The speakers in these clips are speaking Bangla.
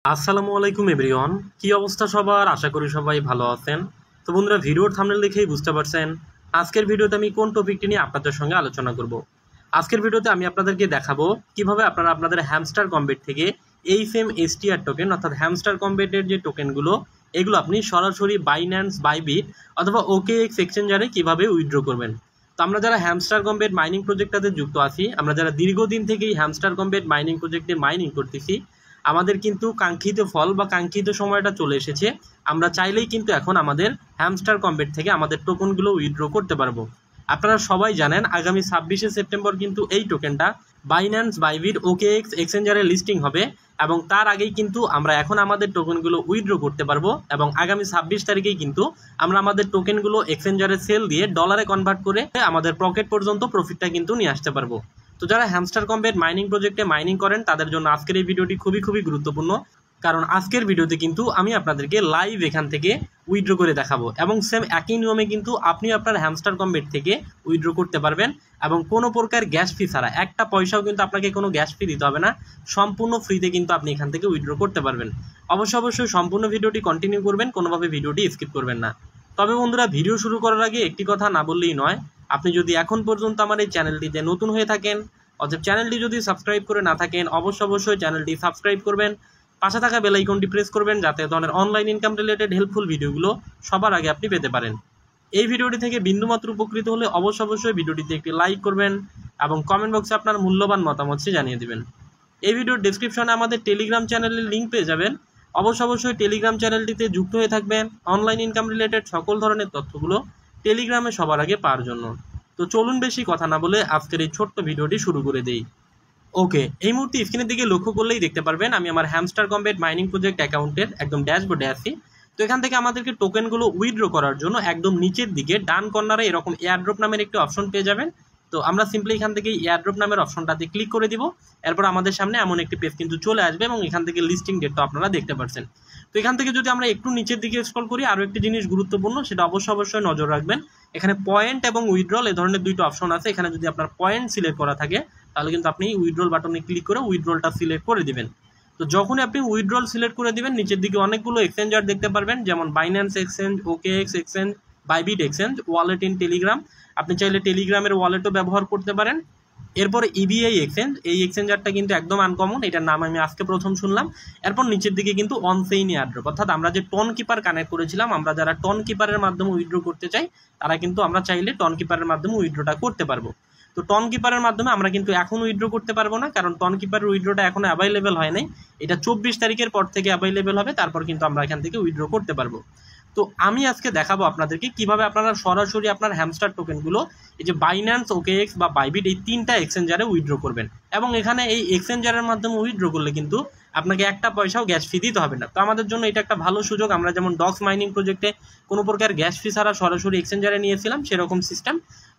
আসসালামু আলাইকুম এভরিওয়ান। কি অবস্থা সবার? আশা করি সবাই ভালো আছেন। তো বন্ধুরা, ভিডিওর থাম্বনেল দেখেই বুঝতে পারছেন আজকের ভিডিওতে আমি কোন টপিকটি নিয়ে আপনাদের সঙ্গে আলোচনা করব। আজকের ভিডিওতে আমি আপনাদেরকে দেখাবো কিভাবে আপনারা আপনাদের হ্যামস্টার কম্বেট থেকে এই সেম এসটিআর টোকেন অর্থাৎ হ্যামস্টার কম্বেটের যে টোকেনগুলো এগুলো আপনি সরাসরি বাইন্যান্স, বাইবিট অথবা ওকেএক্স এক্সচেঞ্জারে কিভাবে উইথড্র করবেন। তো আমরা যারা হ্যামস্টার কম্বেট মাইনিং প্রজেক্টটাতে যুক্ত আছি, আমরা যারা দীর্ঘদিন থেকেই হ্যামস্টার কম্বেট মাইনিং প্রজেক্টে মাইনিং করতেছি, আমাদের কিন্তু কাঙ্ক্ষিত ফল বা কাঙ্ক্ষিত সময়টা চলে এসেছে। আমরা চাইলেই কিন্তু এখন আমাদের হ্যামস্টার কম্বেট থেকে আমাদের টোকনগুলো উইথড্র করতে পারবো। আপনারা সবাই জানেন আগামী 26শে সেপ্টেম্বর কিন্তু এই টোকেনটা বাইন্যান্স, বাইবিট, ওকেএক্স এক্সচেঞ্জারে লিস্টিং হবে এবং তার আগেই কিন্তু আমরা এখন আমাদের টোকেনগুলো উইথড্র করতে পারবো এবং আগামী 26 তারিখেই কিন্তু আমরা আমাদের টোকেনগুলো এক্সচেঞ্জারে সেল দিয়ে ডলারে কনভার্ট করে আমাদের পকেট পর্যন্ত প্রফিটটা কিন্তু নিয়ে আসতে পারবো। তো যারা হ্যামস্টার কম্বেট মাইনিং প্রজেক্টে মাইনিং করেন তাদের জন্য আজকের এই ভিডিওটি খুবই গুরুত্বপূর্ণ, কারণ আজকের ভিডিওতে কিন্তু আমি আপনাদেরকে লাইভ এখান থেকে উইথড্র করে দেখাবো এবং সেম একই নিয়মে কিন্তু আপনি আপনার হ্যামস্টার কম্বেট থেকে উইথড্র করতে পারবেন এবং কোনো প্রকার গ্যাস ফি ছাড়া, একটা পয়সাও কিন্তু আপনাকে কোনো গ্যাস ফি দিতে হবে না, সম্পূর্ণ ফ্রিতে কিন্তু আপনি এখান থেকে উইথড্র করতে পারবেন। অবশ্যই সম্পূর্ণ ভিডিওটি কন্টিনিউ করবেন, কোনোভাবে ভিডিওটি স্কিপ করবেন না। তবে বন্ধুরা, ভিডিও শুরু করার আগে একটি কথা না বললেই নয়, আপনি যদি এখন পর্যন্ত আমার এই চ্যানেলটিতে নতুন হয়ে থাকেন অতএব চ্যানেলটি যদি সাবস্ক্রাইব করে না থাকেন অবশ্যই চ্যানেলটি সাবস্ক্রাইব করবেন, পাশে থাকা বেল আইকনটি প্রেস করবেন যাতে ধরনের অনলাইন ইনকাম রিলেটেড হেল্পফুল ভিডিওগুলো সবার আগে আপনি পেতে পারেন। এই ভিডিওটি থেকে বিন্দুমাত্র উপকৃত হলে অবশ্যই ভিডিওটিতে একটি লাইক করবেন এবং কমেন্ট বক্সে আপনার মূল্যবান মতামত জানিয়ে দেবেন। এই ভিডিওর ডেসক্রিপশনে আমাদের টেলিগ্রাম চ্যানেলের লিঙ্ক পেয়ে যাবেন। অবশ্যই টেলিগ্রাম চ্যানেলটিতে যুক্ত হয়ে থাকবেন অনলাইন ইনকাম রিলেটেড সকল ধরনের তথ্যগুলো টেলিগ্রামে সবার আগে পাওয়ার জন্য। তো চলুন বেশি কথা না বলে আজকের এই ছোট্ট ভিডিওটি শুরু করে দেই। ওকে, এই মুহূর্তে স্ক্রিনের দিকে লক্ষ্য করলেই দেখতে পারবেন আমি আমার হ্যামস্টার কম্বেট মাইনিং প্রজেক্ট অ্যাকাউন্টের একদম ড্যাশবোর্ডে আছি। তো এখান থেকে আমাদেরকে টোকেনগুলো উইথড্র করার জন্য একদম নিচের দিকে ডান কর্নারে এরকম এয়ারড্রপ নামের একটি অপশন পেয়ে যাবেন। তো আমরা সিম্পলি এখান থেকে এয়ারড্রপ নামের অপশনটাতে ক্লিক করে দিব। এরপর আমাদের সামনে এমন একটি পেজ কিন্তু চলে আসবে এবং এখান থেকে লিস্টিং ডেটটা আপনারা দেখতে পাচ্ছেন। তো এখান থেকে যদি আমরা একটু নিচের দিকে স্ক্রল করি, আরও একটি জিনিস গুরুত্বপূর্ণ, সেটা অবশ্যই নজর রাখবেন। এখানে পয়েন্ট এবং উইথড্রল এই ধরনের দুইটা অপশন আছে। এখানে যদি আপনার পয়েন্ট সিলেক্ট করা থাকে তাহলে কিন্তু আপনি উইথড্রল বাটনে ক্লিক করে উইথড্রলটা সিলেক্ট করে দিবেন। তো যখনই আপনি উইথড্রল সিলেক্ট করে দিবেন নিচের দিকে অনেকগুলো এক্সচেঞ্জার দেখতে পারবেন, যেমন Binance exchange, OKX exchange, Bybit exchange, wallet in Telegram. আপনি চাইলে টেলিগ্রামের ওয়ালেটও ব্যবহার করতে পারেন। এরপর ইবিআই এক্সচেঞ্জ, এই এক্সচেঞ্জারটা কিন্তু একদম আনকমন, এটার নাম আমি আজকে প্রথম শুনলাম। এরপর নিচের দিকে কিন্তু অনচেইন এয়ারড্রপ, অর্থাৎ আমরা যে টন কিপার কানেক্ট করেছিলাম, আমরা যারা টন কিপারের মাধ্যমে উইথড্র করতে চাই তারা কিন্তু আমরা চাইলে টন কিপারের মাধ্যমে উইথড্রটা করতে পারবো। তো টন কিপারের মাধ্যমে আমরা কিন্তু এখন উইথড্র করতে পারবো না, কারণ টন কিপারের উইথড্রটা এখনো অ্যাভেলেবেল হয় নাই। এটা 24 তারিখের পর থেকে অ্যাভেলেবেল হবে, তারপর কিন্তু আমরা এখান থেকে উইথড্র করতে পারবো। তো আমি আজকে দেখাবো আপনাদেরকে কিভাবে আপনারা সরাসরি আপনার হ্যামস্টার টোকেনগুলো এই যে বাইন্যান্স, ওকেএক্স বা বাইবিট এই তিনটা এক্সচেঞ্জারে উইথড্র করবেন এবং এখানে এই এক্সচেঞ্জারের মাধ্যমে উইথড্র করলে কিন্তু আপনাকে একটা পয়সাও গ্যাস ফি দিতে হবে না। তো আমাদের জন্য এটা একটা ভালো সুযোগ। আমরা যেমন ডক্স মাইনিং প্রজেক্টে কোনো প্রকার গ্যাস ফি ছাড়া সরাসরি এক্সচেঞ্জারে নিয়েছিলাম, সেরকম সিস্টেম।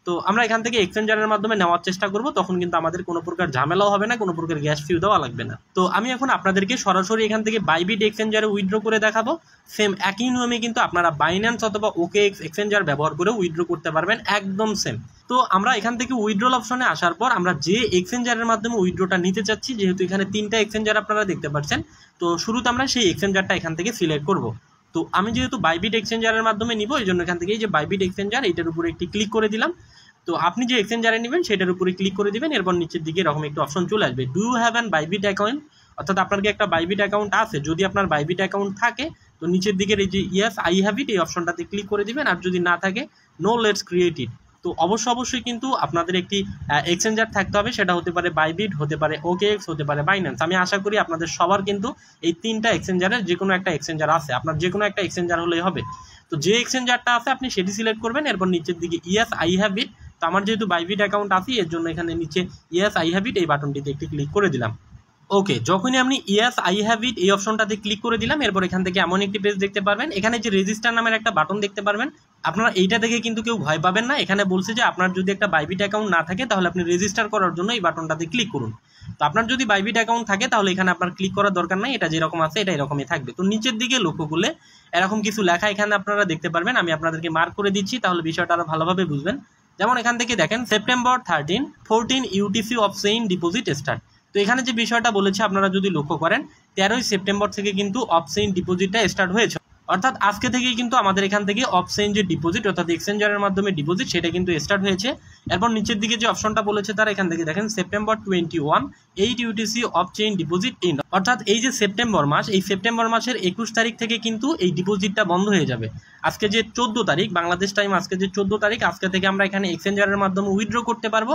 তো আমরা এখান থেকে এক্সচেঞ্জারের মাধ্যমে নেওয়ার চেষ্টা করব, তখন কিন্তু আমাদের কোনো প্রকার ঝামেলাও হবে না, কোনো প্রকার গ্যাস ফিও দেওয়া লাগবে না। তো আমি এখন আপনাদেরকে সরাসরি এখান থেকে বাইবিট এক্সচেঞ্জারে উইথড্র করে দেখাবো। সেম একই নিয়মে কিন্তু আপনারা বাইন্যান্স অথবা ওকেএক্স এক্সচেঞ্জার ব্যবহার করে উইথড্র করতে পারবেন, একদম সেম। তো আমরা এখান থেকে উইথড্রল অপশনে আসার পর আমরা যে এক্সচেঞ্জারের মাধ্যমে উইথড্রটা নিতে চাচ্ছি, যেহেতু এখানে তিনটা এক্সচেঞ্জার আপনারা দেখতে পাচ্ছেন, তো শুরুতে আমরা সেই এক্সচেঞ্জারটা এখান থেকে সিলেক্ট করব। তো আমি যেহেতু বাইবিট এক্সচেঞ্জারের মাধ্যমে নিব, এই জন্য এখান থেকে এই যে বাইবিট এক্সচেঞ্জার এটার উপরে একটি ক্লিক করে দিলাম। তো আপনি যে এক্সচেঞ্জারে নেবেন সেটার উপরে ক্লিক করে দিবেন। এরপর নিচের দিকে এরকম একটা অপশন চলে আসবে, do you have an Bybit account, অর্থাৎ আপনার কি একটা বাইবিট অ্যাকাউন্ট আছে। যদি আপনার বাইবিট অ্যাকাউন্ট থাকে তো নিচের দিকের এই যে ইয়েস আই হ্যাভ ইট এই অপশনটাতে ক্লিক করে দিবেন, আর যদি না থাকে নো লেটস ক্রিয়েট ইট। তো অবশ্যই কিন্তু আপনাদের একটি এক্সচেঞ্জার থাকতে হবে, সেটা হতে পারে বাইবিট, হতে পারে ওকেএক্স, হতে পারে বাইন্যান্স। আমি আশা করি আপনাদের সবার কিন্তু এই তিনটা এক্সচেঞ্জারের যে কোনো একটা এক্সচেঞ্জার আছে, আপনার যে কোনো একটা এক্সচেঞ্জার হলেই হবে। তো যে এক্সচেঞ্জারটা আছে আপনি সেটি সিলেক্ট করবেন, এরপর নিচের দিকে ইয়েস আই হ্যাভ ইট। তো আমার যেহেতু বাইবিট অ্যাকাউন্ট আছে এর জন্য এখানে নিচে ইয়েস আই হ্যাভ ইট এই বাটনটিতে একটি ক্লিক করে দিলাম। ওকে, যখনই আপনি ইয়েস আই হ্যাভ ইট এই অপশনটাতে ক্লিক করে দিলাম, এরপর এখান থেকে এমন একটি পেজ দেখতে পারবেন, এখানে যে রেজিস্টার নামের একটা বাটন দেখতে পারবেন। আপনারা এইটা দেখে কিন্তু কেউ ভয় পাবেন না, এখানে বলছে যে আপনার যদি একটা বাইবিট অ্যাকাউন্ট না থাকে তাহলে আপনি রেজিস্টার করার জন্য এই বাটনটাতে ক্লিক করুন। তো আপনার যদি বাইবিট অ্যাকাউন্ট থাকে তাহলে এখানে আপনার ক্লিক করার দরকার নাই, এটা যেরকম আছে এটা এরকমই থাকবে। তো নিচের দিকে লক্ষ্য করলে এরকম কিছু লেখা এখানে আপনারা দেখতে পারবেন, আমি আপনাদেরকে মার্ক করে দিচ্ছি তাহলে বিষয়টা আরো ভালোভাবে বুঝবেন। যেমন এখান থেকে দেখেন সেপ্টেম্বর 13 14 ইউটিসি অফ সেইন ডিপোজিট স্টার্ট। তো এখানে যে বিষয়টা বলেছে আপনারা যদি লক্ষ্য করেন 13ই সেপ্টেম্বর থেকে কিন্তু অফচেইন ডিপোজিটটা স্টার্ট হয়েছে, অর্থাৎ আজকে থেকেই কিন্তু আমাদের এখান থেকে অফচেইন যে ডিপোজিট অর্থাৎ এক্সচেঞ্জারের মাধ্যমে ডিপোজিট সেটা কিন্তু স্টার্ট হয়েছে। এরপর নিচের দিকে যে অপশনটা বলেছে তারা এখান থেকে দেখেন September 21 8 UTC off-chain deposit in, অর্থাৎ এই যে সেপ্টেম্বর মাস, এই সেপ্টেম্বর মাসের 21 তারিখ থেকে কিন্তু এই ডিপোজিটটা বন্ধ হয়ে যাবে। আজকে যে 14 তারিখ বাংলাদেশ টাইম, আজকে যে 14 তারিখ, আজকে থেকে আমরা এখানে এক্সচেঞ্জারের মাধ্যমে উইথড্র করতে পারবো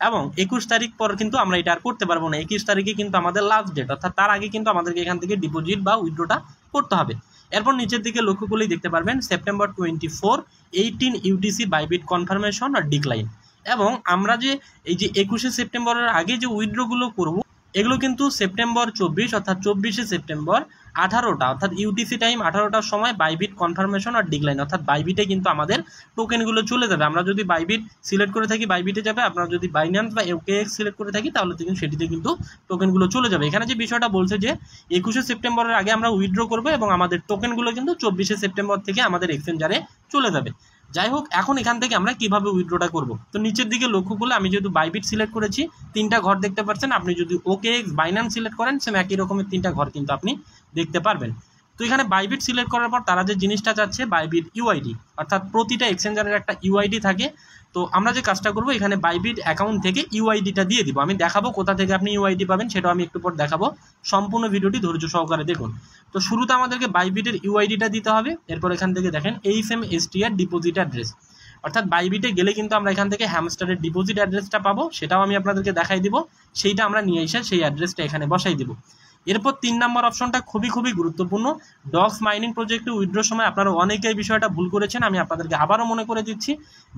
এবং 21 তারিখ পর কিন্তু আমরা এটা আর করতে পারবো না। 21 তারিখে কিন্তু আমাদের লাস্ট ডেট, অর্থাৎ তার আগে কিন্তু আমাদেরকে এখান থেকে ডিপোজিট বা উইথড্রটা করতে হবে। এরপর নিচের দিকে লক্ষ্য করলেই দেখতে পারবেন সেপ্টেম্বর 24 18 UTC বাইবিট কনফার্মেশন আর ডিক্লাইন। এবং আমরা যে এই যে 21শে সেপ্টেম্বরের আগে যে উইথড্রগুলো করব এগুলো কিন্তু সেপ্টেম্বর 24 অর্থাৎ 24শে সেপ্টেম্বর 18টা অর্থাৎ ইউটিসি টাইম 18টার সময় বাইবিট কনফার্মেশন আর ডিক্লাইন, অর্থাৎ বাইবিটে কিন্তু আমাদের টোকেনগুলো চলে যাবে। আমরা যদি বাইবিট সিলেক্ট করে থাকি বাইবিটে যাবে, আপনারা যদি বাইন্যান্স বা OKX সিলেক্ট করে থাকি তাহলে কিন্তু সেটিতে কিন্তু টোকেনগুলো চলে যাবে। এখানে যে বিষয়টা বলছে যে 21শে সেপ্টেম্বরের আগে আমরা উইথড্র করবো এবং আমাদের টোকেনগুলো কিন্তু 24শে সেপ্টেম্বর থেকে আমাদের এক্সচেঞ্জারে চলে যাবে। যাই হোক, এখন এখান থেকে আমরা কিভাবে উইথড্রটা করব, তো নিচের দিকে লক্ষ্য করলে আমি যেহেতু বাইবিট সিলেক্ট করেছি 3টা ঘর দেখতে পাচ্ছেন। আপনি যদি OKX বাইন্যান্স সিলেক্ট করেন সেম একই রকমের 3টা ঘর কিন্তু আপনি দেখতে পারবেন। তো এখানে বাইবিট সিলেক্ট করার পর তারা যে জিনিসটা চাচ্ছে বাইবিট ইউআইডি, অর্থাৎ প্রতিটা এক্সচেঞ্জারের একটা ইউআইডি থাকে। তো আমরা যে কাজটা করব এখানে বাইবিট অ্যাকাউন্ট থেকে ইউআইডিটা দিয়ে দিব। আমি দেখাবো কোথা থেকে আপনি ইউআইডি পাবেন, সেটাও আমি একটু পর দেখাবো। সম্পূর্ণ ভিডিওটি ধৈর্য সহকারে দেখুন। তো শুরুতে আমাদেরকে বাইবিটের ইউআইডিটা দিতে হবে। এরপর এখান থেকে দেখেন HMSTR ডিপোজিট অ্যাড্রেস, অর্থাৎ বাইবিটে গেলে কিন্তু আমরা এখান থেকে হ্যামস্টারের ডিপোজিট অ্যাড্রেসটা পাবো, সেটাও আমি আপনাদেরকে দেখাই দিব। সেইটা আমরা নিয়ে এসে সেই অ্যাড্রেসটা এখানে বসাই দিব। এরপর 3 নম্বর অপশনটা খুবই গুরুত্বপূর্ণ। ডক্স মাইনিং প্রজেক্টে উইথড্রর সময় আপনারা অনেকেই বিষয়টা ভুল করেছেন, আমি আপনাদেরকে আবারও মনে করে দিচ্ছি।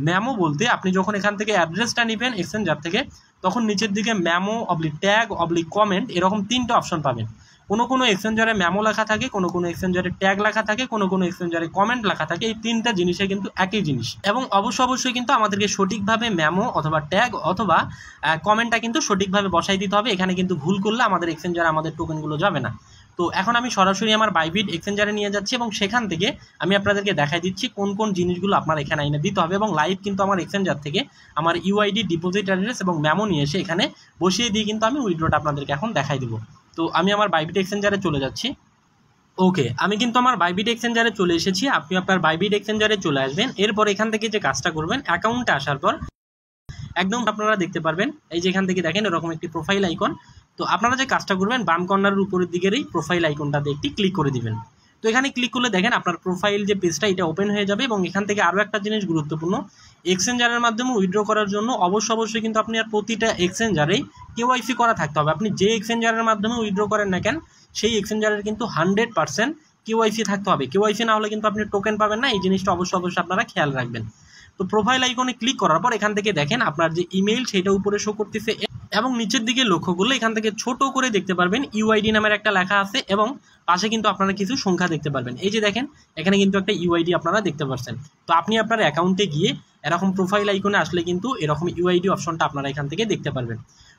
ম্যামো বলতে আপনি যখন এখান থেকে অ্যাড্রেসটা নেবেন এক্সচেঞ্জার থেকে, তখন নিচের দিকে ম্যামো ট্যাগ কমেন্ট এরকম 3টা অপশন পাবেন। কোনো এক্সচেঞ্জারে ম্যামো লেখা থাকে, কোনো এক্সচেঞ্জারে ট্যাগ লেখা থাকে, কোনো এক্সচেঞ্জারে কমেন্ট লেখা থাকে। এই 3টা জিনিসে কিন্তু একই জিনিস এবং অবশ্যই কিন্তু আমাদেরকে সঠিকভাবে ম্যামো অথবা ট্যাগ অথবা কমেন্টটা কিন্তু সঠিকভাবে বসাই দিতে হবে। এখানে কিন্তু ভুল করলে আমাদের এক্সচেঞ্জারে আমাদের টোকেনগুলো যাবে না। তো এখন আমি সরাসরি আমার বাইবিট এক্সচেঞ্জারে নিয়ে যাচ্ছি এবং সেখান থেকে আমি আপনাদেরকে দেখাই দিচ্ছি কোন জিনিসগুলো আপনার এখানে এনে দিতে হবে এবং লাইভ কিন্তু আমার এক্সচেঞ্জার থেকে আমার ইউআইডি ডিপোজিট অ্যাড্রেস এবং ম্যামো নিয়ে এসে এখানে বসিয়ে দিয়ে কিন্তু আমি উইথড্রটা আপনাদেরকে এখন দেখাই দিব। তো আমি আমার বাইবিট এক্সচেঞ্জারে চলে যাচ্ছি। ওকে, আমি কিন্তু আমার বাইবিট এক্সচেঞ্জারে চলে এসেছি। আপনি আপনার বাইবিট এক্সচেঞ্জারে চলে আসবেন। এরপর এখান থেকে যে কাজটা করবেন, অ্যাকাউন্টে আসার পর একদম আপনারা দেখতে পারবেন এই যে এখান থেকে দেখেন এরকম একটি প্রোফাইল আইকন। তো আপনারা যে কাজটা করবেন বাম কর্নারের উপরের দিকের এই প্রোফাইল আইকনটাতে একটি ক্লিক করে দিবেন। তো এখানে ক্লিক করলে দেখেন আপনার প্রোফাইল যে পেজটা এটা ওপেন হয়ে যাবে এবং এখান থেকে আরও একটা জিনিস গুরুত্বপূর্ণ, এক্সচেঞ্জারের মাধ্যমে উইথড্র করার জন্য অবশ্যই কিন্তু আপনি আর প্রতিটা এক্সচেঞ্জারেই KYC করা থাকতে হবে। আপনি যে এক্সচেঞ্জারের মাধ্যমে উইথড্র করেন না কেন সেই এক্সচেঞ্জারের কিন্তু 100% KYC থাকতে হবে। KYC না হলে কিন্তু আপনি টোকেন পাবেন না। এই জিনিসটা অবশ্যই আপনারা খেয়াল রাখবেন। তো প্রোফাইল আইকনে ক্লিক করার পর এখান থেকে দেখেন আপনার যে ইমেইল সেটা উপরে শো করতেছে এবং নিচের দিকে লক্ষ্য করলে এখান থেকে ছোট করে দেখতে পারবেন ইউআইডি নামের একটা লেখা আছে এবং পাশে কিন্তু আপনারা কিছু সংখ্যা দেখতে পারবেন। এই যে দেখেন এখানে কিন্তু একটা ইউআইডি আপনারা দেখতে পাচ্ছেন। তো আপনি আপনার অ্যাকাউন্টে গিয়ে এরকম প্রোফাইল আইকনে আসলে কিন্তু এরকম ইউআইডি অপশনটা আপনারা এখান থেকে দেখতে পারবেন।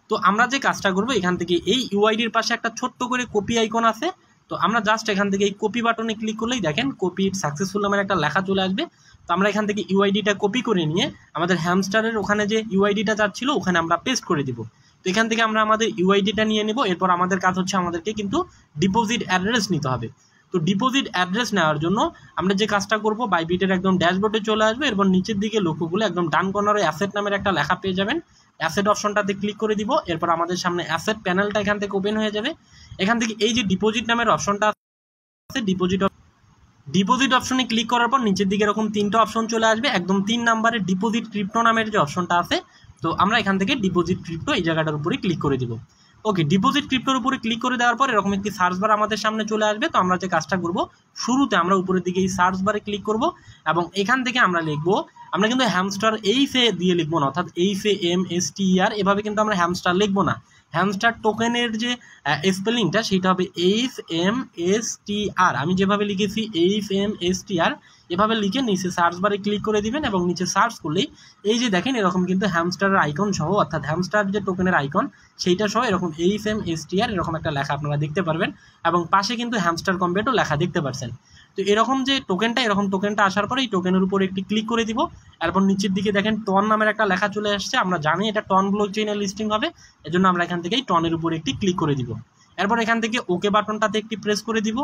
তো আমরা যে কাজটা করবো এখান থেকে এই ইউআইডির পাশে একটা ছোট্ট করে কপি আইকন আছে। তো আমরা জাস্ট এখান থেকে এই কপি বাটনে ক্লিক করলেই দেখেন কপি সাকসেসফুল নামের একটা লেখা চলে আসবে। তো আমরা এখান থেকে ইউআইডিটা কপি করে নিয়ে আমাদের হ্যামস্টারের ওখানে যে ইউআইডিটা যাচ্ছিল ওখানে আমরা পেস্ট করে দিব। তো এখান থেকে আমরা আমাদের ইউআইডিটা নিয়ে নেব। এরপর আমাদের কাজ হচ্ছে আমাদেরকে কিন্তু ডিপোজিট অ্যাড্রেস নিতে হবে। তো ডিপোজিট অ্যাড্রেস নেওয়ার জন্য আমরা যে কাজটা করব বাইবিটের একদম ড্যাশবোর্ডে চলে আসবে। এরপর নিচের দিকে লক্ষ্য করলে একদম ডান কর্নারে অ্যাসেট নামের একটা লেখা পেয়ে যাবেন। অ্যাসেট অপশনটাতে ক্লিক করে দিব। এরপর আমাদের সামনে অ্যাসেট প্যানেলটা এখান থেকে ওপেন হয়ে যাবে। এখান থেকে এই যে ডিপোজিট নামের অপশনটা আছে ডিপোজিট অপশনে ক্লিক করার পর নিচের দিকে এরকম 3টা অপশন চলে আসবে। একদম 3 নম্বরে ডিপোজিট ক্রিপ্টো নামের যে অপশনটা আছে, তো আমরা এখান থেকে ডিপোজিট ক্রিপ্টো এই জায়গাটার উপরে ক্লিক করে দিব। ওকে, ডিপোজিট ক্রিপ্টোর উপরে ক্লিক করে দেওয়ার পর এরকম একটি সার্চ বার আমাদের সামনে চলে আসবে। তো আমরা যে কাজটা করব শুরুতে আমরা উপরের দিকে এই সার্চ বারে ক্লিক করব এবং এখান থেকে আমরা লিখবো, আমরা কিন্তু হ্যামস্টার এইফে দিয়ে লিখবো না, অর্থাৎ HMSTR এভাবে কিন্তু আমরা হ্যামস্টার লিখবো না। হ্যামস্টার টোকেনের যে স্পেলিংটা সেটা হবে HMSTR। আমি যেভাবে লিখেছি HMSTR এভাবে লিখে নিচে সার্চ বারে ক্লিক করে দিবেন এবং নিচে সার্চ করলেই এই যে দেখেন এরকম কিন্তু হ্যামস্টারের আইকন সহ, অর্থাৎ হ্যামস্টার যে টোকেনের আইকন সেইটা সহ এরকম HMSTR এরকম একটা লেখা আপনারা দেখতে পারবেন এবং পাশে কিন্তু হ্যামস্টার কম্বেটও লেখা দেখতে পাচ্ছেন। তো তো এরকম যে টোকেনটা, এরকম টোকেনটা আসার পরে এই টোকেনের উপর একটি ক্লিক করে দিব। এরপর নিচের দিকে দেখেন টন নামের একটা লেখা চলে আসছে। আমরা জানি এটা টন ব্লক চেইনে লিস্টিং হবে, এজন্য আমরা এখান থেকে এই টনের উপর একটি ক্লিক করে দিব। এরপর এখান থেকে ওকে বাটনটাতে একটি প্রেস করে দিব।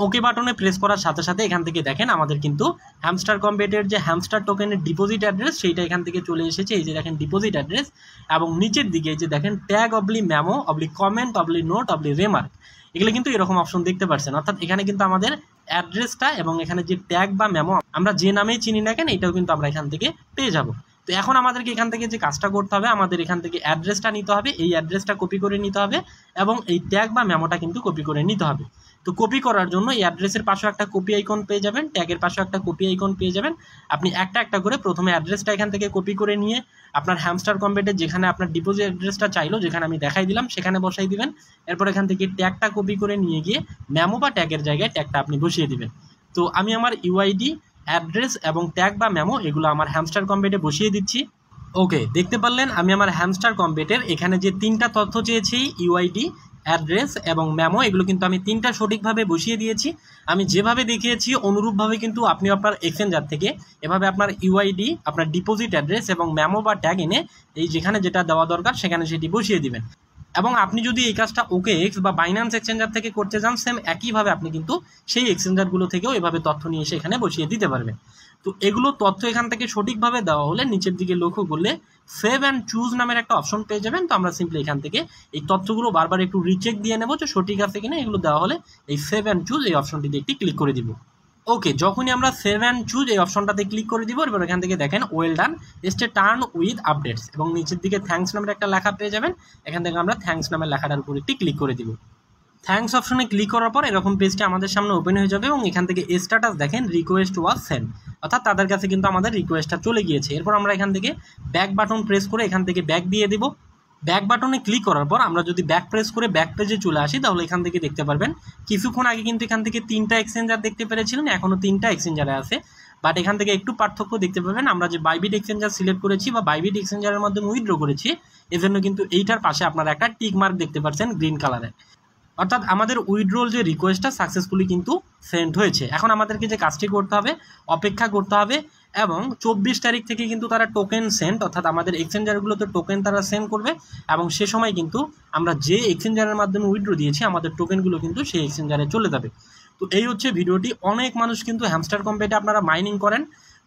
ওকে বাটনে প্রেস করার সাথে সাথে এখান থেকে দেখেন আমাদের কিন্তু হ্যামস্টার কম্বেটের যে হ্যামস্টার টোকেনের ডিপোজিট অ্যাড্রেস সেইটা এখান থেকে চলে এসেছে। এই যে দেখেন ডিপোজিট অ্যাড্রেস, এবং নিচের দিকে এই যে দেখেন ট্যাগ অবলি মেমো অবলি কমেন্ট অবলি নোট অবলি রেমার্ক, এগুলো কিন্তু এরকম অপশন দেখতে পাচ্ছেন। অর্থাৎ এখানে কিন্তু আমাদের অ্যাড্রেসটা এবং এখানে যে ট্যাগ বা মেমো আমরা যে নামেই চিনি না কেন এটাও কিন্তু আমরা এখান থেকে পেয়ে যাব। তো এখন আমাদেরকে এখান থেকে যে কাজটা করতে হবে, আমাদের এখান থেকে অ্যাড্রেসটা নিতে হবে, এই অ্যাড্রেসটা কপি করে নিতে হবে এবং এই ট্যাগ বা মেমোটা কিন্তু কপি করে নিতে হবে। তো কপি করার জন্য এই অ্যাড্রেসের পাশে একটা কপি আইকন পেয়ে যাবেন, ট্যাগের পাশে একটা কপি আইকন পেয়ে যাবেন। আপনি একটা একটা করে প্রথমে অ্যাড্রেসটা এখান থেকে কপি করে নিয়ে আপনার হ্যামস্টার কম্বেটে যেখানে আপনার ডিপোজিট অ্যাড্রেসটা চাইলো, যেখানে আমি দেখাই দিলাম সেখানে বসাই দিবেন। এরপর এখান থেকে ট্যাগটা কপি করে নিয়ে গিয়ে মেমো বা ট্যাগের জায়গায় ট্যাগটা আপনি বসিয়ে দিবেন। তো আমি আমার ইউআইডি, অ্যাড্রেস এবং ট্যাগ বা মেমো এগুলো আমার হ্যামস্টার কম্বেটে বসিয়ে দিচ্ছি। ওকে, দেখতে পারলেন আমি আমার হ্যামস্টার কম্বেটের এখানে যে তিনটা তথ্য চেয়েছি, ইউআইডি, অ্যাড্রেস এবং মেমো, এগুলো কিন্তু আমি তিনটা সঠিকভাবে বসিয়ে দিয়েছি। আমি যেভাবে দেখিয়েছি অনুরূপভাবে কিন্তু আপনি আপনার এক্সচেঞ্জার থেকে এভাবে আপনার ইউআইডি, আপনার ডিপোজিট অ্যাড্রেস এবং মেমো বা ট্যাগ এনে এই যেখানে যেটা দেওয়া দরকার সেখানে সেটি বসিয়ে দিবেন। এবং আপনি যদি এই কাজটা OKX বা বাইন্যান্স এক্সচেঞ্জার থেকে করতে চান, সেম একইভাবে আপনি কিন্তু সেই এক্সচেঞ্জারগুলো থেকেও এভাবে তথ্য নিয়ে এসে এখানে বসিয়ে দিতে পারবেন। তো এগুলো তথ্য এখান থেকে সঠিকভাবে দেওয়া হলে নিচের দিকে লক্ষ্য করলে সেভ অ্যান্ড চুজ নামের একটা অপশন পেয়ে যাবেন। তো আমরা সিম্পলি এখান থেকে এই তথ্যগুলো বারবার একটু রিচেক দিয়ে নেবো যে সঠিক আছে কিনা। এগুলো দেওয়া হলে এই সেভ অ্যান্ড চুজ এই অপশনটিতে একটি ক্লিক করে দিব। ওকে, যখনই আমরা সেভ অ্যান্ড চুজ এই অপশনটাতে ক্লিক করে দিব, এবার এখান থেকে দেখেন well done stay turn with updates এবং নিচের দিকে থ্যাঙ্কস নামের একটা লেখা পেয়ে যাবেন। এখান থেকে আমরা থ্যাঙ্কস নামের লেখাটার উপর একটি ক্লিক করে দিব। থ্যাঙ্কস অপশনে ক্লিক করার পর এরকম পেজটা আমাদের সামনে ওপেন হয়ে যাবে এবং এখান থেকে স্ট্যাটাস দেখেন রিকোয়েস্ট ওয়াজ সেন্ড, অর্থাৎ তাদের কাছে কিন্তু আমাদের রিকোয়েস্টটা চলে গিয়েছে। এরপর আমরা এখান থেকে ব্যাক বাটন প্রেস করে এখান থেকে ব্যাক দিয়ে দিব। ব্যাক বাটনে ক্লিক করার পর আমরা যদি ব্যাক প্রেস করে ব্যাক পেজে চলে আসি তাহলে এখান থেকে দেখতে পারবেন কিছুক্ষণ আগে কিন্তু এখান থেকে তিনটা এক্সচেঞ্জার দেখতে পেরেছিলেন, এখনও তিনটা এক্সচেঞ্জারে আছে। বাট এখান থেকে একটু পার্থক্য দেখতে পাবেন, আমরা যে বাইবিট এক্সচেঞ্জার সিলেক্ট করেছি বা বাইবিট এক্সচেঞ্জারের মাধ্যমে উইথড্র করেছি, এজন্য কিন্তু এইটার পাশে আপনারা একটা টিক মার্ক দেখতে পাচ্ছেন গ্রিন কালারের, অর্থাৎ আমাদের উইথড্রল যে রিকোয়েস্টটা সাকসেসফুলি কিন্তু সেন্ড হয়েছে। এখন আমাদেরকে যে কাজটি করতে হবে, অপেক্ষা করতে হবে এবং 24 তারিখ থেকে কিন্তু তারা টোকেন সেন্ড, অর্থাৎ আমাদের এক্সচেঞ্জারগুলোতে টোকেন তারা সেন্ড করবে এবং সে সময় কিন্তু আমরা যে এক্সচেঞ্জারের মাধ্যমে উইথড্র দিয়েছি আমাদের টোকেনগুলো কিন্তু সেই এক্সচেঞ্জারে চলে যাবে। তো এই হচ্ছে ভিডিওটি। অনেক মানুষ কিন্তু হ্যামস্টার কম্বেটে আপনারা মাইনিং করেন,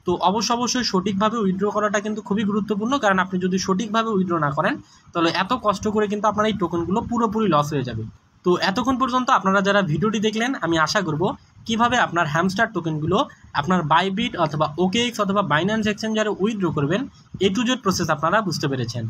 তো অবশ্যই সঠিকভাবে উইথড্র করাটা কিন্তু খুবই গুরুত্বপূর্ণ, কারণ আপনি যদি সঠিকভাবে উইথড্র না করেন তাহলে এত কষ্ট করে কিন্তু আপনার এই টোকেনগুলো পুরোপুরি লস হয়ে যাবে। তো এতক্ষণ পর্যন্ত আপনারা যারা ভিডিওটি দেখলেন, আমি আশা করব কিভাবে আপনার হ্যামস্টার টোকেনগুলো আপনার বাইবিট অথবা OKX অথবা বাইন্যান্স এক্সচেঞ্জারে উইথড্র করবেন, A to Z প্রসেস আপনারা বুঝতে পেরেছেন।